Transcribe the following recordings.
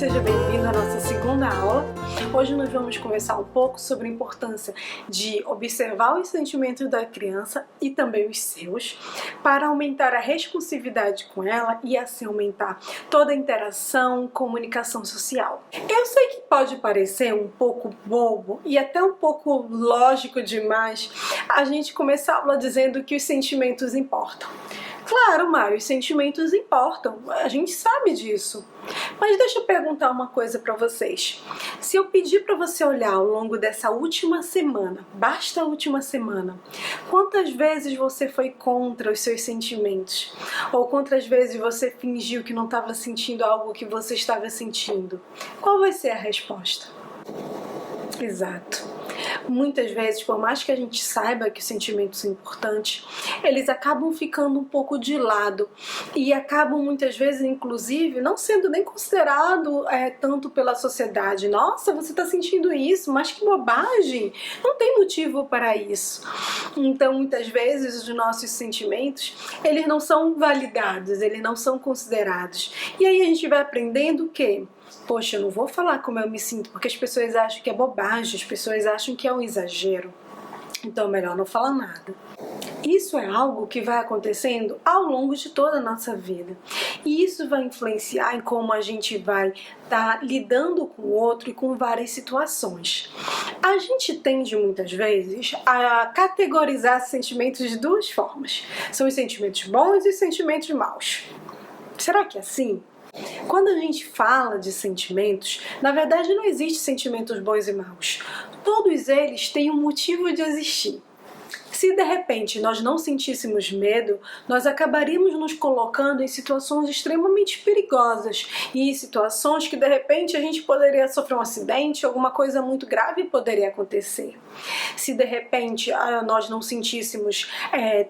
seja bem-vindo à nossa segunda aula. Hoje nós vamos conversar um pouco sobre a importância de observar os sentimentos da criança e também os seus, para aumentar a responsividade com ela e assim aumentar toda a interação, comunicação social. Eu sei que pode parecer um pouco bobo e até um pouco lógico demais a gente começar a aula dizendo que os sentimentos importam. Claro, Mário, os sentimentos importam, a gente sabe disso. Mas deixa eu perguntar uma coisa para vocês. Se eu pedir para você olhar ao longo dessa última semana, basta a última semana, quantas vezes você foi contra os seus sentimentos? Ou quantas vezes você fingiu que não estava sentindo algo que você estava sentindo? Qual vai ser a resposta? Exato. Muitas vezes, por mais que a gente saiba que os sentimentos são importantes, eles acabam ficando um pouco de lado e acabam muitas vezes, inclusive, não sendo nem considerado tanto pela sociedade. Nossa, você está sentindo isso, mas que bobagem! Não tem motivo para isso. Então, muitas vezes, os nossos sentimentos, eles não são validados, eles não são considerados. E aí a gente vai aprendendo o quê? Poxa, eu não vou falar como eu me sinto, porque as pessoas acham que é bobagem, as pessoas acham que é um exagero. Então é melhor não falar nada. Isso é algo que vai acontecendo ao longo de toda a nossa vida. E isso vai influenciar em como a gente vai estar lidando com o outro e com várias situações. A gente tende muitas vezes a categorizar sentimentos de duas formas. São os sentimentos bons e os sentimentos maus. Será que é assim? Quando a gente fala de sentimentos, na verdade não existe sentimentos bons e maus. Todos eles têm um motivo de existir. Se de repente nós não sentíssemos medo, nós acabaríamos nos colocando em situações extremamente perigosas e em situações que de repente a gente poderia sofrer um acidente, alguma coisa muito grave poderia acontecer. Se de repente nós não sentíssemos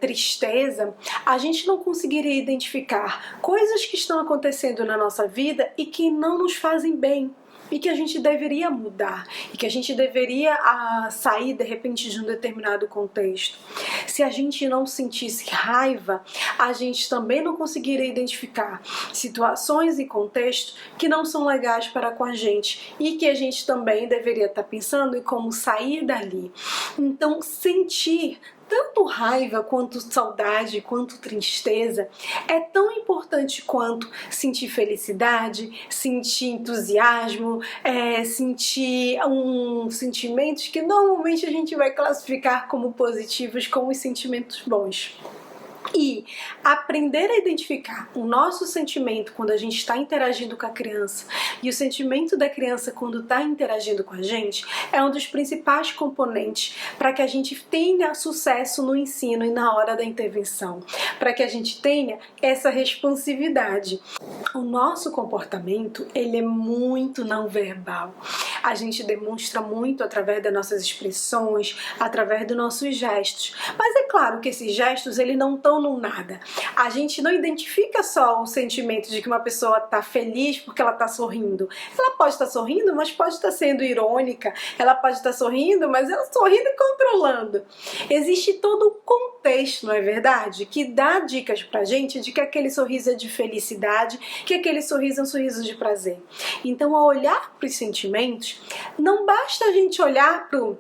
tristeza, a gente não conseguiria identificar coisas que estão acontecendo na nossa vida e que não nos fazem bem. E que a gente deveria mudar, e que a gente deveria sair de repente de um determinado contexto. Se a gente não sentisse raiva, a gente também não conseguiria identificar situações e contextos que não são legais para com a gente e que a gente também deveria estar pensando em como sair dali. Então, sentir tanto raiva, quanto saudade, quanto tristeza, é tão importante quanto sentir felicidade, sentir entusiasmo, sentir sentimentos que normalmente a gente vai classificar como positivos, como os sentimentos bons. E aprender a identificar o nosso sentimento quando a gente está interagindo com a criança e o sentimento da criança quando está interagindo com a gente é um dos principais componentes para que a gente tenha sucesso no ensino e na hora da intervenção, para que a gente tenha essa responsividade. O nosso comportamento, ele é muito não verbal. A gente demonstra muito através das nossas expressões, através dos nossos gestos. Mas é claro que esses gestos, eles não estão no nada. A gente não identifica só o sentimento de que uma pessoa está feliz porque ela está sorrindo. Ela pode estar sorrindo, mas pode estar sendo irônica. Ela pode estar sorrindo, mas ela sorrindo e controlando. Existe todo um contexto, não é verdade? Que dá dicas pra gente de que aquele sorriso é de felicidade, que aquele sorriso é um sorriso de prazer. Então, ao olhar para os sentimentos, não basta a gente olhar para o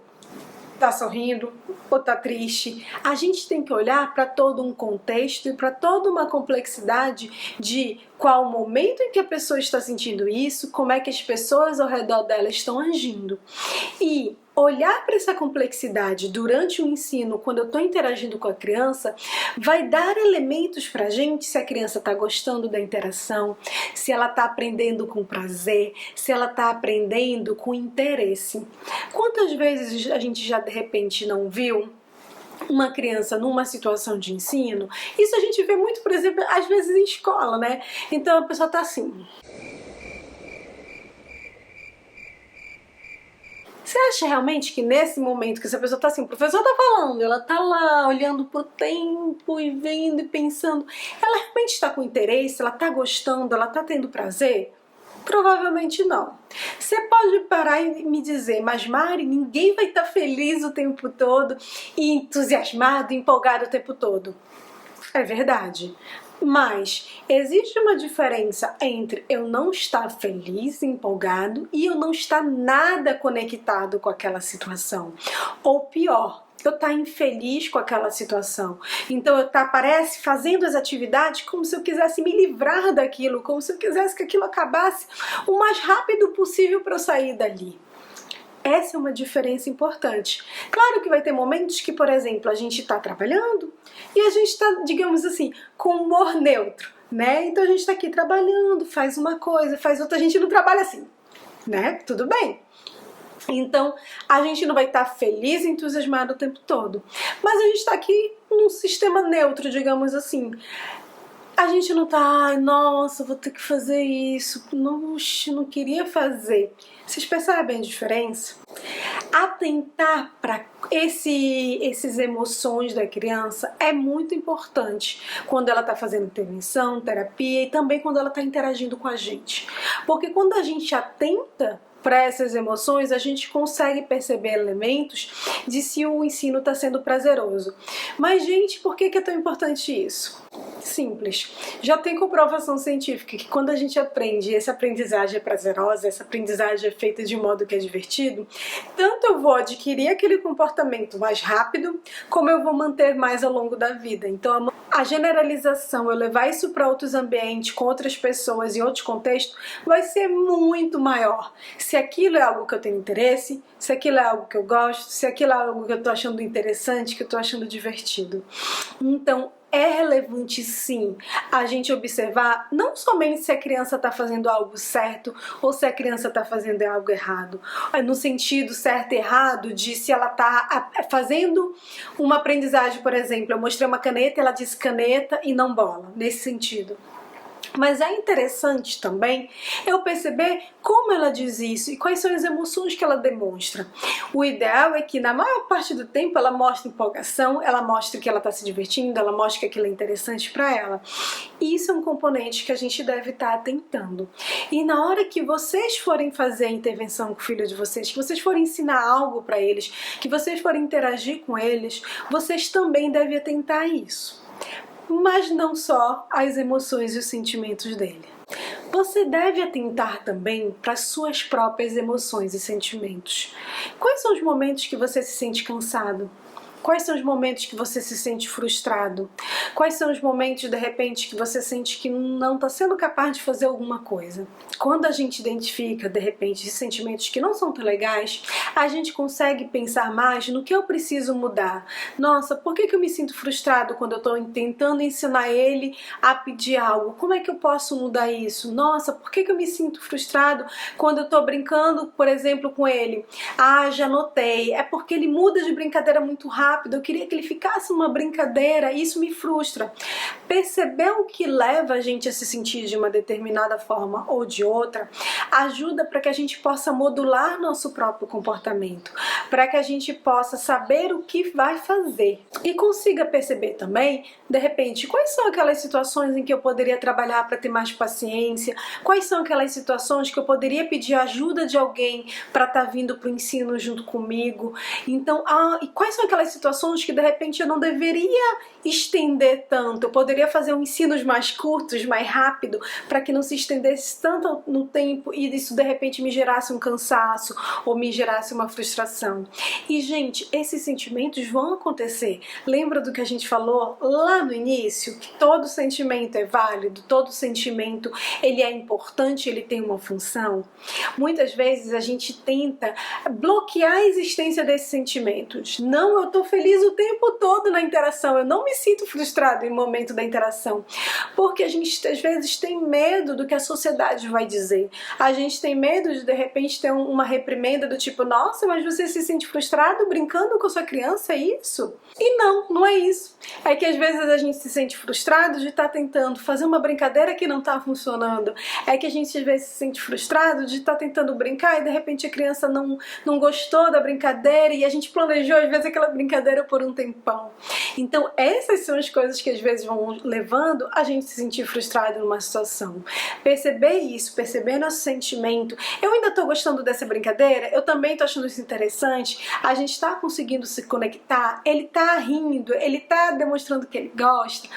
tá sorrindo ou tá triste. A gente tem que olhar para todo um contexto e para toda uma complexidade de qual o momento em que a pessoa está sentindo isso, como é que as pessoas ao redor dela estão agindo. E olhar para essa complexidade durante o ensino, quando eu estou interagindo com a criança, vai dar elementos para a gente se a criança está gostando da interação, se ela está aprendendo com prazer, se ela está aprendendo com interesse. Quantas vezes a gente já de repente não viu uma criança numa situação de ensino? Isso a gente vê muito, por exemplo, às vezes em escola, né? Então a pessoa está assim. Você acha realmente que nesse momento que essa pessoa tá assim, o professor tá falando, ela tá lá olhando pro tempo e vendo e pensando, ela realmente está com interesse, ela tá gostando, ela tá tendo prazer? Provavelmente não. Você pode parar e me dizer, mas Mari, ninguém vai estar feliz o tempo todo e entusiasmado, empolgado o tempo todo. É verdade. Mas existe uma diferença entre eu não estar feliz, empolgado, e eu não estar nada conectado com aquela situação. Ou pior, eu estar infeliz com aquela situação. Então eu parece fazendo as atividades como se eu quisesse me livrar daquilo, como se eu quisesse que aquilo acabasse o mais rápido possível para eu sair dali. Essa é uma diferença importante. Claro que vai ter momentos que, por exemplo, a gente está trabalhando e a gente está, digamos assim, com humor neutro, né? Então a gente está aqui trabalhando, faz uma coisa, faz outra, a gente não trabalha assim, né? Tudo bem. Então a gente não vai estar feliz e entusiasmado o tempo todo. Mas a gente está aqui num sistema neutro, digamos assim. A gente não tá, ai, nossa, vou ter que fazer isso, não queria fazer. Vocês percebem a diferença? Atentar para esses emoções da criança é muito importante quando ela está fazendo intervenção, terapia e também quando ela está interagindo com a gente. Porque quando a gente atenta para essas emoções, a gente consegue perceber elementos de se o ensino está sendo prazeroso. Mas, gente, por que é tão importante isso? Simples. Já tem comprovação científica que quando a gente aprende e essa aprendizagem é prazerosa, essa aprendizagem é feita de um modo que é divertido, tanto eu vou adquirir aquele comportamento mais rápido, como eu vou manter mais ao longo da vida. Então, a generalização, eu levar isso para outros ambientes, com outras pessoas, em outros contextos, vai ser muito maior. Se aquilo é algo que eu tenho interesse, se aquilo é algo que eu gosto, se aquilo é algo que eu estou achando interessante, que eu estou achando divertido. Então, é relevante sim a gente observar não somente se a criança está fazendo algo certo ou se a criança está fazendo algo errado, no sentido certo e errado de se ela está fazendo uma aprendizagem, por exemplo, eu mostrei uma caneta, ela disse caneta e não bola, nesse sentido. Mas é interessante também eu perceber como ela diz isso e quais são as emoções que ela demonstra. O ideal é que na maior parte do tempo ela mostre empolgação, ela mostre que ela está se divertindo, ela mostre que aquilo é interessante para ela. E isso é um componente que a gente deve estar atentando. E na hora que vocês forem fazer a intervenção com o filho de vocês, que vocês forem ensinar algo para eles, que vocês forem interagir com eles, vocês também devem atentar a isso. Mas não só as emoções e os sentimentos dele. Você deve atentar também para suas próprias emoções e sentimentos. Quais são os momentos que você se sente cansado? Quais são os momentos que você se sente frustrado? Quais são os momentos, de repente, que você sente que não está sendo capaz de fazer alguma coisa? Quando a gente identifica, de repente, sentimentos que não são tão legais, a gente consegue pensar mais no que eu preciso mudar. Nossa, por que eu me sinto frustrado quando eu estou tentando ensinar ele a pedir algo? Como é que eu posso mudar isso? Nossa, por que eu me sinto frustrado quando eu estou brincando, por exemplo, com ele? Ah, já notei. É porque ele muda de brincadeira muito rápido. Eu queria que ele ficasse numa brincadeira e isso me frustra. Perceber o que leva a gente a se sentir de uma determinada forma ou de outra ajuda para que a gente possa modular nosso próprio comportamento, para que a gente possa saber o que vai fazer e consiga perceber também, de repente, quais são aquelas situações em que eu poderia trabalhar para ter mais paciência, quais são aquelas situações que eu poderia pedir ajuda de alguém para estar vindo para o ensino junto comigo. Então, e quais são aquelas situações que de repente eu não deveria estender tanto, eu poderia fazer ensinos mais curtos, mais rápido, para que não se estendesse tanto no tempo e isso de repente me gerasse um cansaço ou me gerasse uma frustração. E gente, esses sentimentos vão acontecer. Lembra do que a gente falou lá no início? Que todo sentimento é válido, todo sentimento ele é importante, ele tem uma função. Muitas vezes a gente tenta bloquear a existência desses sentimentos. Não, eu tô feliz o tempo todo na interação, eu não me sinto frustrado em momento da interação, porque a gente às vezes tem medo do que a sociedade vai dizer, a gente tem medo de repente ter uma reprimenda do tipo, nossa, mas você se sente frustrado brincando com a sua criança, é isso? E não é isso, é que às vezes a gente se sente frustrado de estar tentando fazer uma brincadeira que não está funcionando, é que a gente às vezes se sente frustrado de estar tentando brincar e de repente a criança não gostou da brincadeira e a gente planejou às vezes aquela brincadeira brincadeira por um tempão. Então essas são as coisas que às vezes vão levando a gente se sentir frustrado numa situação. Perceber isso, perceber nosso sentimento. Eu ainda tô gostando dessa brincadeira, eu também tô achando isso interessante, a gente tá conseguindo se conectar, ele tá rindo, ele tá demonstrando que ele gosta,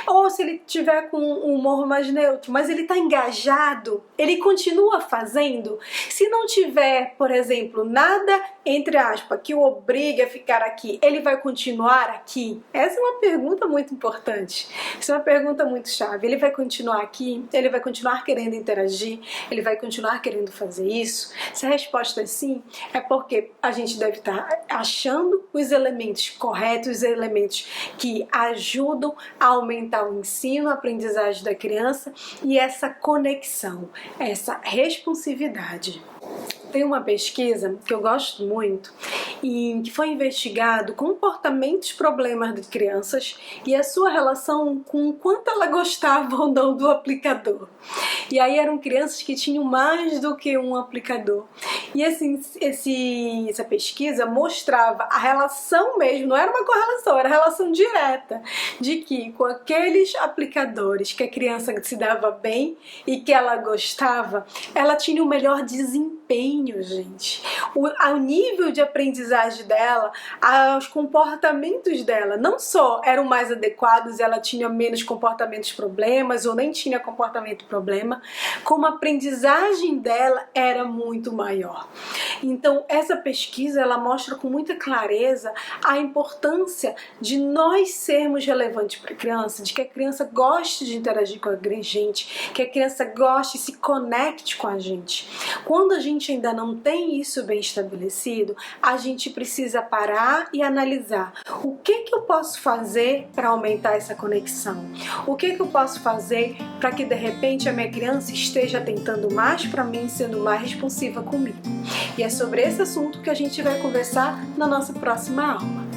ou se ele tiver com um humor mais neutro, mas ele tá engajado, ele continua fazendo. Se não tiver, por exemplo, nada, entre aspas, que o obrigue a ficar aqui, ele vai continuar aqui? Essa é uma pergunta muito importante, essa é uma pergunta muito chave. Ele vai continuar aqui? Ele vai continuar querendo interagir? Ele vai continuar querendo fazer isso? Se a resposta é sim, é porque a gente deve estar achando os elementos corretos, os elementos que ajudam a aumentar o ensino, a aprendizagem da criança e essa conexão, essa responsividade. Tem uma pesquisa que eu gosto muito e que foi investigado comportamentos, problemas de crianças e a sua relação com o quanto ela gostava ou não do aplicador. E aí eram crianças que tinham mais do que um aplicador. E assim, essa pesquisa mostrava a relação mesmo, não era uma correlação, era a relação direta de que com aqueles aplicadores que a criança se dava bem e que ela gostava, ela tinha o melhor desempenho, gente. O nível de aprendizagem dela, os comportamentos dela, não só eram mais adequados, ela tinha menos comportamentos problemas ou nem tinha comportamento problema, como a aprendizagem dela era muito maior. Então essa pesquisa ela mostra com muita clareza a importância de nós sermos relevantes para a criança, de que a criança goste de interagir com a gente, que a criança goste e se conecte com a gente. Quando a gente ainda não tem isso bem estabelecido, a gente precisa parar e analisar o que eu posso fazer para aumentar essa conexão, o que eu posso fazer para que de repente a minha criança esteja atentando mais para mim, sendo mais responsiva comigo. E é sobre esse assunto que a gente vai conversar na nossa próxima aula.